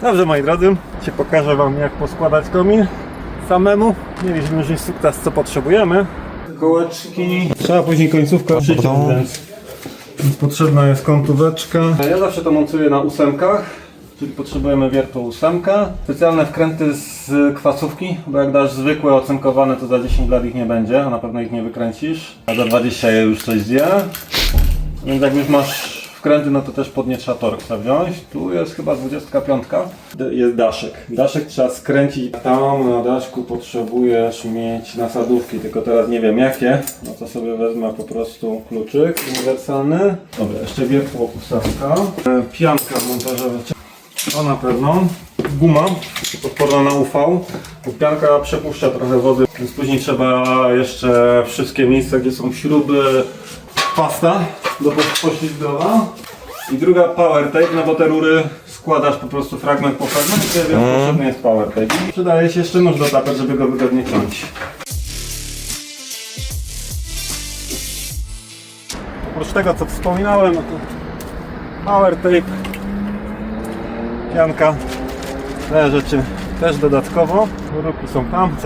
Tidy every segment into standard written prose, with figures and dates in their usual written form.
Dobrze, moi drodzy, dzisiaj pokażę wam, jak poskładać komin samemu. Mieliśmy już instruktaż, co potrzebujemy. Kołeczki. Trzeba później końcówkę przyciąć, więc potrzebna jest kątóweczka. Ja zawsze to montuję na 8, czyli potrzebujemy wiertła 8. Specjalne wkręty z kwasówki, bo jak dasz zwykłe ocynkowane, to za 10 lat ich nie będzie, a na pewno ich nie wykręcisz. A za 20 je już coś zje. Więc jak już masz wkręty, no to też podnie trzeba torksa wziąć. Tu jest chyba 25. Jest daszek. Daszek trzeba skręcić. Tam na daszku potrzebujesz mieć nasadówki, tylko teraz nie wiem jakie. No to sobie wezmę po prostu kluczyk uniwersalny. Dobra, jeszcze wiertło 8. Pianka montażowa. To na pewno. Guma odporna na UV. Pianka przepuszcza trochę wody, więc później trzeba jeszcze wszystkie miejsca, gdzie są śruby, pasta do poślizgowa. I druga power tape, no bo te rury składasz po prostu fragment po fragmencie, więc potrzebny jest power tape. I przydaje się jeszcze nóż do tapet, żeby go wygodnie ciąć. Oprócz tego, co wspominałem, no to power tape, pianka, te rzeczy też dodatkowo. Rurki są tam,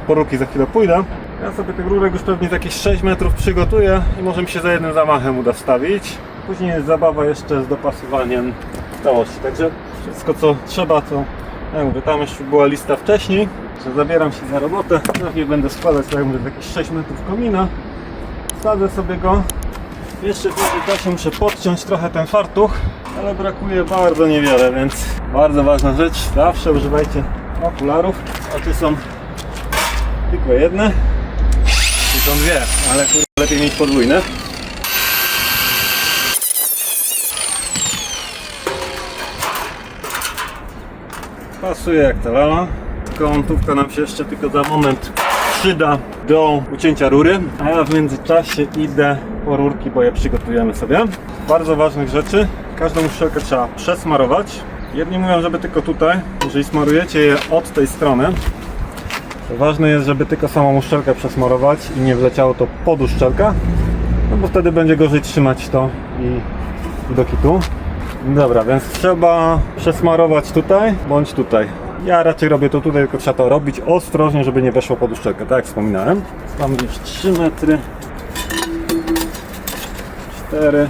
po rurki za chwilę pójdę. Ja sobie tych rurek już pewnie z jakieś 6 metrów przygotuję i może mi się za jednym zamachem uda wstawić. Później jest zabawa jeszcze z dopasowaniem całości. Także wszystko co trzeba, to jak mówię, tam już była lista wcześniej, że zabieram się za robotę. Najpierw będę składać, tak jak mówię, z jakieś 6 metrów komina. Wsadzę sobie go. Jeszcze w międzyczasie muszę podciąć trochę ten fartuch, ale brakuje bardzo niewiele, więc bardzo ważna rzecz, zawsze używajcie okularów. Oczy są tylko jedne, tu są dwie, ale kurwa lepiej mieć podwójne. Pasuje jak ta lala. Kątówka nam się jeszcze tylko za moment przyda do ucięcia rury, a ja w międzyczasie idę po rurki, bo je przygotujemy sobie. Bardzo ważnych rzeczy, każdą uszczelkę trzeba przesmarować. Jedni mówią, żeby tylko tutaj, jeżeli smarujecie je od tej strony, to ważne jest, żeby tylko samą uszczelkę przesmarować i nie wleciało to pod uszczelkę, no bo wtedy będzie gorzej trzymać to i do kitu. Dobra, więc trzeba przesmarować tutaj bądź tutaj. Ja raczej robię to tutaj, tylko trzeba to robić ostrożnie, żeby nie weszło pod uszczelkę, tak jak wspominałem. Tam już 3 metry, 4.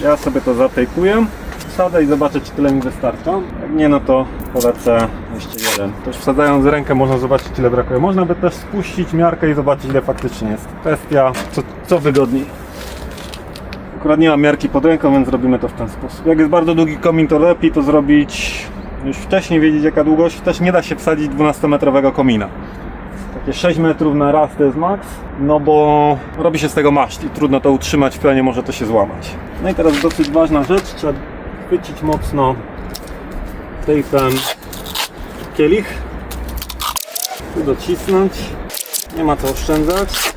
Ja sobie to zatejpuję, wsadzę i zobaczę, czy tyle mi wystarcza. Jak nie, no to polecę jeszcze jeden. Też wsadzając rękę można zobaczyć, ile brakuje. Można by też spuścić miarkę i zobaczyć, ile faktycznie jest. Kwestia, co wygodniej. Akurat nie mam miarki pod ręką, więc zrobimy to w ten sposób. Jak jest bardzo długi komin, to lepiej to zrobić już wcześniej, wiedzieć jaka długość. Też nie da się wsadzić 12-metrowego komina. Takie 6 metrów na raz to jest maks, no bo robi się z tego maszt i trudno to utrzymać w planie, może to się złamać. No i teraz dosyć ważna rzecz, trzeba chwycić mocno tejpem kielich, tu docisnąć, nie ma co oszczędzać.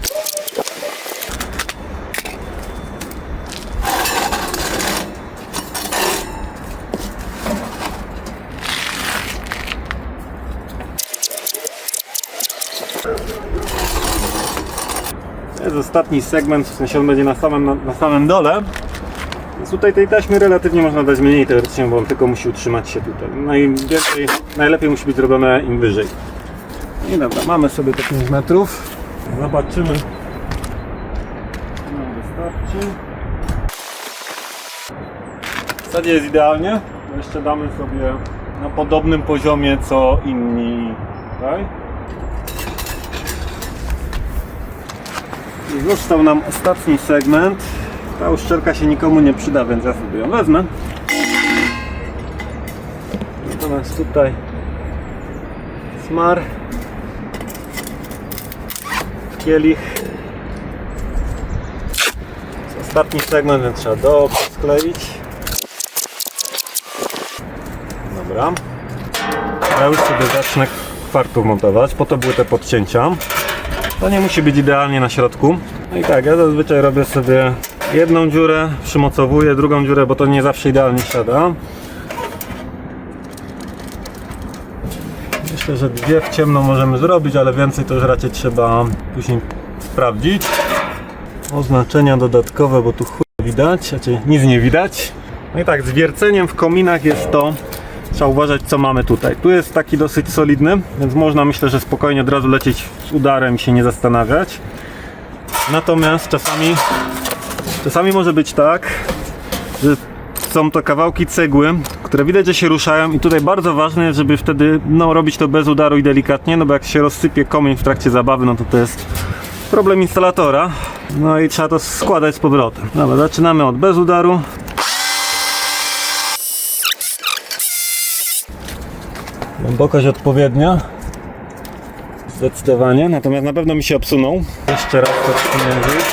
To jest ostatni segment, w sensie on będzie na samym dole. Więc tutaj tej taśmy relatywnie można dać mniej teoretycznie, bo on tylko musi utrzymać się tutaj. Najlepiej musi być zrobione im wyżej. I dobra, mamy sobie te 5 metrów. Zobaczymy. No, wystarczy. W zasadzie jest idealnie. Jeszcze damy sobie na podobnym poziomie co inni tutaj. I został nam ostatni segment. Ta uszczelka się nikomu nie przyda, więc ja sobie ją wezmę. Natomiast tutaj smar, kielich. Ostatni segment, więc trzeba dobrze skleić. Dobra. Ja już sobie zacznę fartuch montować, po to były te podcięcia. To nie musi być idealnie na środku. No i tak, ja zazwyczaj robię sobie jedną dziurę, przymocowuję drugą dziurę, bo to nie zawsze idealnie siada. Myślę, że 2 w ciemno możemy zrobić, ale więcej to już raczej trzeba później sprawdzić. Oznaczenia dodatkowe, bo tu chuj widać, znaczy nic nie widać. No i tak, z wierceniem w kominach jest to, trzeba uważać co mamy tutaj. Tu jest taki dosyć solidny, więc można, myślę, że spokojnie od razu lecieć z udarem i się nie zastanawiać. Natomiast czasami może być tak, że są to kawałki cegły, które widać, że się ruszają i tutaj bardzo ważne jest, żeby wtedy robić to bez udaru i delikatnie, no bo jak się rozsypie komin w trakcie zabawy, no to jest problem instalatora. No i trzeba to składać z powrotem. Dobra, zaczynamy od bez udaru. Głębokość odpowiednia. Zdecydowanie, natomiast na pewno mi się obsunął. Jeszcze raz to przymierzyć.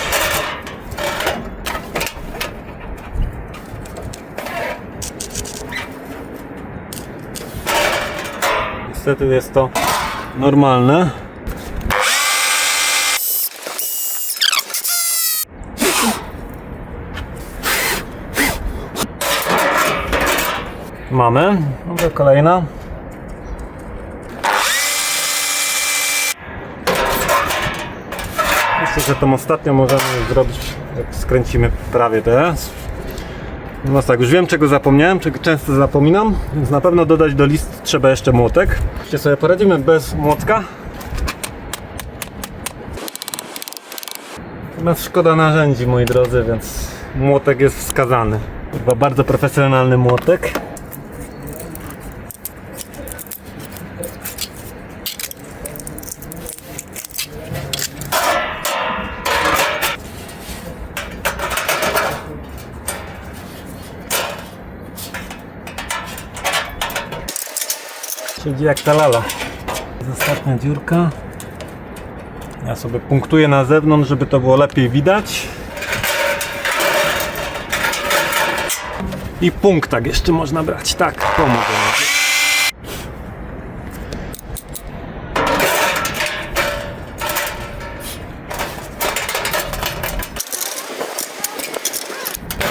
Niestety jest to normalne. Mamy. Dobra, kolejna. Myślę, że tą ostatnią możemy zrobić, jak skręcimy prawie teraz. No tak, już wiem, czego zapomniałem, czego często zapominam, więc na pewno dodać do list trzeba jeszcze młotek. Jeszcze sobie poradzimy bez młotka. Natomiast szkoda narzędzi, moi drodzy, więc młotek jest wskazany. Chyba bardzo profesjonalny młotek. Siedzi jak ta lala. Ostatnia dziurka. Ja sobie punktuję na zewnątrz, żeby to było lepiej widać. I punkt tak jeszcze można brać. Tak, pomogę.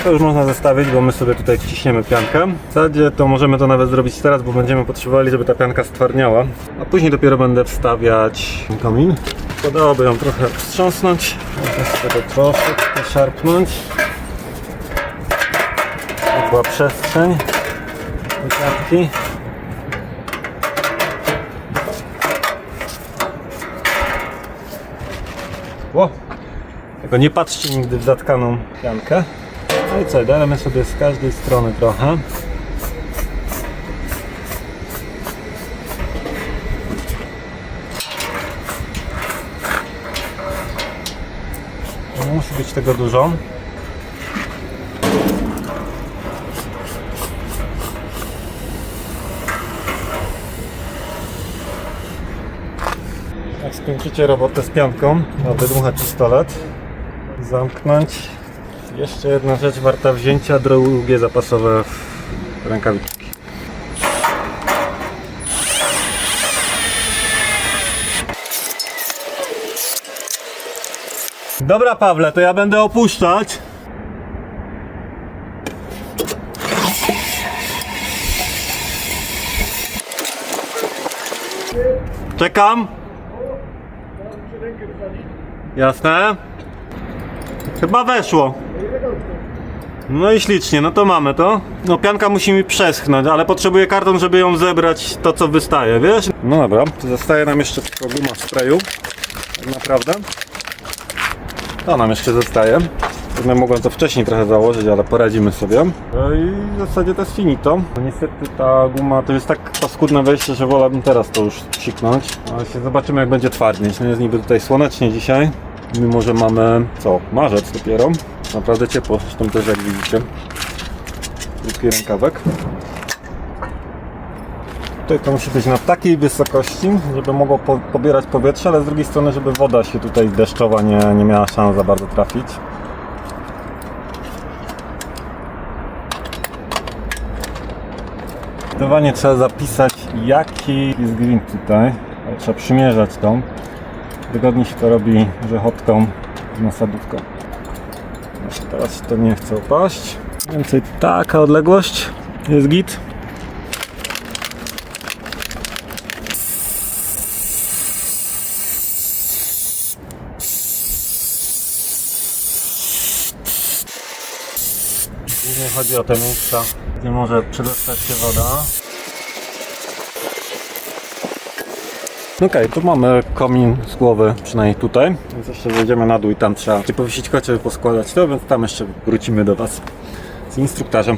To już można zostawić, bo my sobie tutaj wciśniemy piankę. W zasadzie to możemy to nawet zrobić teraz, bo będziemy potrzebowali, żeby ta pianka stwardniała. A później dopiero będę wstawiać komin. Podałoby ją trochę wstrząsnąć. Można sobie to troszeczkę szarpnąć. To była przestrzeń do pianki. Ło! Tylko nie patrzcie nigdy w zatkaną piankę. No i co, dajemy sobie z każdej strony trochę. Nie musi być tego dużo. Jak skończycie robotę z pianką, wydmuchać pistolet, zamknąć. Jeszcze jedna rzecz warta wzięcia, drugie zapasowe rękawiczki. Dobra, Pawle, to ja będę opuszczać. Czekam. Jasne. Chyba weszło. No i ślicznie, no to mamy to. No pianka musi mi przeschnąć, ale potrzebuję karton, żeby ją zebrać to, co wystaje, wiesz? No dobra, to zostaje nam jeszcze tylko guma sprayu. Tak naprawdę. To nam jeszcze zostaje. Ja mogłem to wcześniej trochę założyć, ale poradzimy sobie. No i w zasadzie to jest finito. No niestety ta guma to jest tak paskudne wejście, że wolałbym teraz to już psiknąć. Ale się zobaczymy, jak będzie twardnieć. No jest niby tutaj słonecznie dzisiaj. Mimo że mamy, marzec dopiero. Naprawdę ciepło, zresztą też jak widzicie. Krótki rękawek. Tutaj to musi być na takiej wysokości, żeby mogło pobierać powietrze, ale z drugiej strony, żeby woda się tutaj deszczowa nie miała szans za bardzo trafić. Zdecydowanie trzeba zapisać, jaki jest gwint tutaj. Ale trzeba przymierzać to. Wygodniej się to robi rzechotką z nasadówką. Teraz się to nie chce opaść. Mniej więcej taka odległość jest git. Głównie chodzi o te miejsca, gdzie może przedostać się woda. Okej, tu mamy komin z głowy, przynajmniej tutaj. Więc jeszcze wejdziemy na dół i tam trzeba powiesić kocie, poskładać to, więc tam jeszcze wrócimy do Was z instruktarzem.